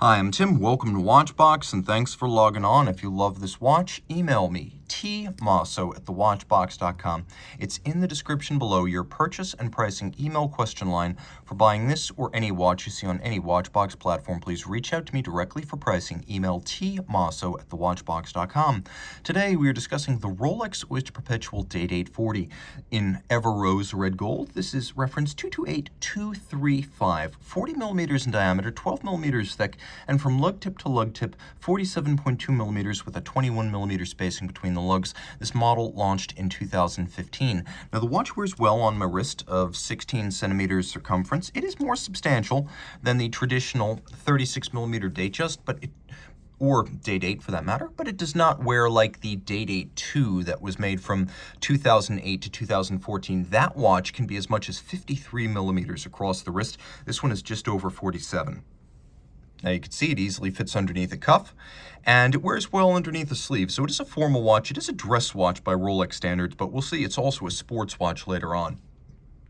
Hi, I'm Tim. Welcome to Watchbox, and thanks for logging on. If you love this watch, email me, tmosso@thewatchbox.com. It's in the description below, your purchase and pricing email question line for buying this or any watch you see on any Watchbox platform. Please reach out to me directly for pricing. Email tmosso@thewatchbox.com. Today, we are discussing the Rolex Oyster Perpetual Day-Date 40 in Ever Rose Red Gold. This is reference 228235, 40 millimeters in diameter, 12 millimeters thick, and from lug tip to lug tip, 47.2 millimeters with a 21 millimeter spacing between the lugs. This model launched in 2015. Now the watch wears well on my wrist of 16 centimeters circumference. It is more substantial than the traditional 36 millimeter Datejust, or Day-Date for that matter, but it does not wear like the Day-Date 2 that was made from 2008 to 2014. That watch can be as much as 53 millimeters across the wrist. This one is just over 47. Now you can see it easily fits underneath a cuff, and it wears well underneath the sleeve. So it is a formal watch. It is a dress watch by Rolex standards, but we'll see it's also a sports watch later on.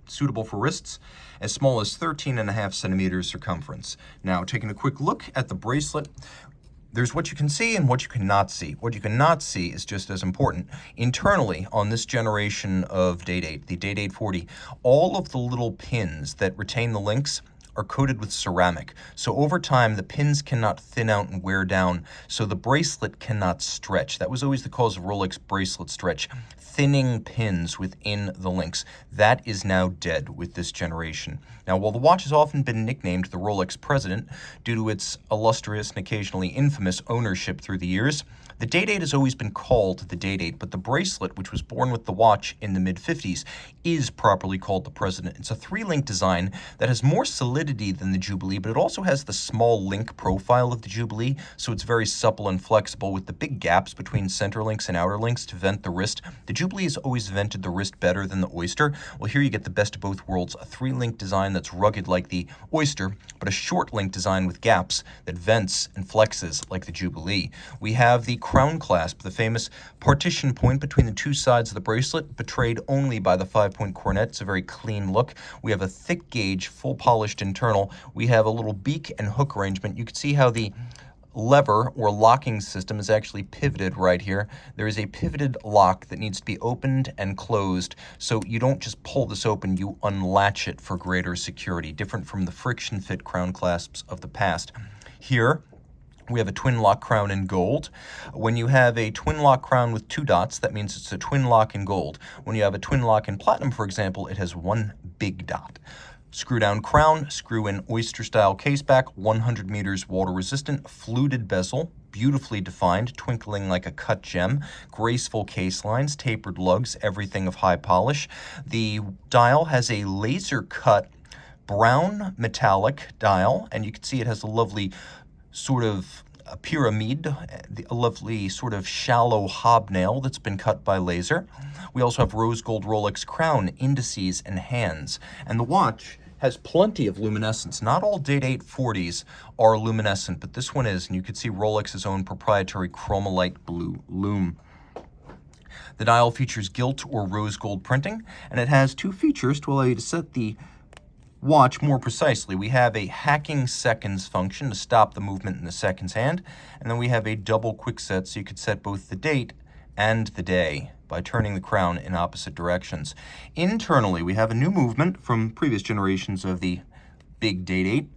Suitable for wrists as small as 13.5 centimeters circumference. Now taking a quick look at the bracelet, there's what you can see and what you cannot see. What you cannot see is just as important. Internally, on this generation of Day-Date, the Day-Date 40, all of the little pins that retain the links are coated with ceramic. So over time, the pins cannot thin out and wear down, so the bracelet cannot stretch. That was always the cause of Rolex bracelet stretch, thinning pins within the links. That is now dead with this generation. Now, while the watch has often been nicknamed the Rolex President due to its illustrious and occasionally infamous ownership through the years, the Day-Date has always been called the Day-Date, but the bracelet, which was born with the watch in the mid-50s, is properly called the President. It's a three-link design that has more solidity than the Jubilee, but it also has the small link profile of the Jubilee, so it's very supple and flexible with the big gaps between center links and outer links to vent the wrist. The Jubilee has always vented the wrist better than the Oyster. Well, here you get the best of both worlds, a three-link design that's rugged like the Oyster, but a short link design with gaps that vents and flexes like the Jubilee. We have the crown clasp, the famous partition point between the two sides of the bracelet, betrayed only by the 5-point coronet. It's a very clean look. We have a thick gauge, full polished internal. We have a little beak and hook arrangement. You can see how the lever or locking system is actually pivoted right here. There is a pivoted lock that needs to be opened and closed, so you don't just pull this open, you unlatch it for greater security, different from the friction fit crown clasps of the past. Here, we have a twin lock crown in gold. When you have a twin lock crown with two dots, that means it's a twin lock in gold. When you have a twin lock in platinum, for example, it has one big dot. Screw down crown, screw in Oyster style case back, 100 meters water resistant, fluted bezel, beautifully defined, twinkling like a cut gem, graceful case lines, tapered lugs, everything of high polish. The dial has a laser cut brown metallic dial, and you can see it has a lovely sort of a pyramid, a lovely sort of shallow hobnail that's been cut by laser. We also have rose gold Rolex crown, indices, and hands. And the watch has plenty of luminescence. Not all Day-Date 40s are luminescent, but this one is, and you can see Rolex's own proprietary chromolite blue lume. The dial features gilt or rose gold printing, and it has two features to allow you to set the watch more precisely. We have a hacking seconds function to stop the movement in the seconds hand, and then we have a double quick set so you could set both the date and the day by turning the crown in opposite directions. Internally, we have a new movement from previous generations of the big Day-Date.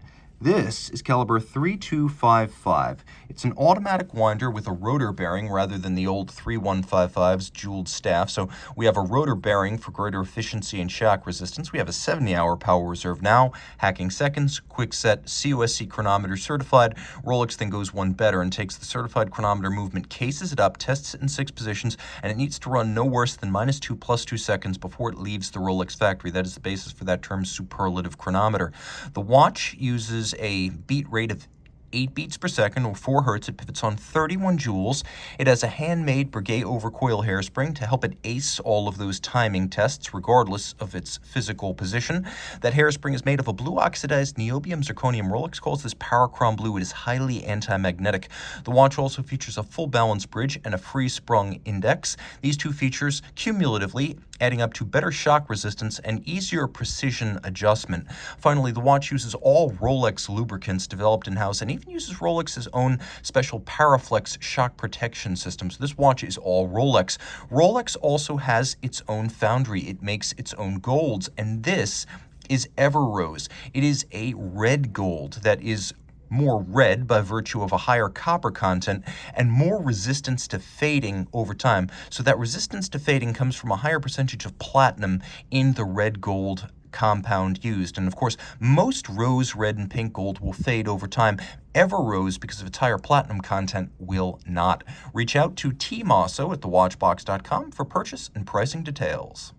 This is caliber 3255. It's an automatic winder with a rotor bearing rather than the old 3155's jeweled staff. So we have a rotor bearing for greater efficiency and shock resistance. We have a 70-hour power reserve now, hacking seconds, quick set, COSC chronometer certified. Rolex then goes one better and takes the certified chronometer movement, cases it up, tests it in 6 positions, and it needs to run no worse than -2 + 2 seconds before it leaves the Rolex factory. That is the basis for that term, superlative chronometer. The watch uses a beat rate of 8 beats per second or 4 hertz. It pivots on 31 joules. It has a handmade Breguet overcoil hairspring to help it ace all of those timing tests regardless of its physical position. That hairspring is made of a blue oxidized niobium zirconium. Rolex calls this Parachrom blue. It is highly anti-magnetic. The watch also features a full balance bridge and a free sprung index. These two features cumulatively adding up to better shock resistance and easier precision adjustment. Finally, the watch uses all Rolex lubricants developed in-house and even uses Rolex's own special Paraflex shock protection system. So this watch is all Rolex. Rolex also has its own foundry. It makes its own golds, and this is Everrose. It is a red gold that is more red by virtue of a higher copper content and more resistance to fading over time. So that resistance to fading comes from a higher percentage of platinum in the red gold compound used. And of course, most rose red and pink gold will fade over time. Everrose, because of its higher platinum content, will not. Reach out to Team Mosso at thewatchbox.com for purchase and pricing details.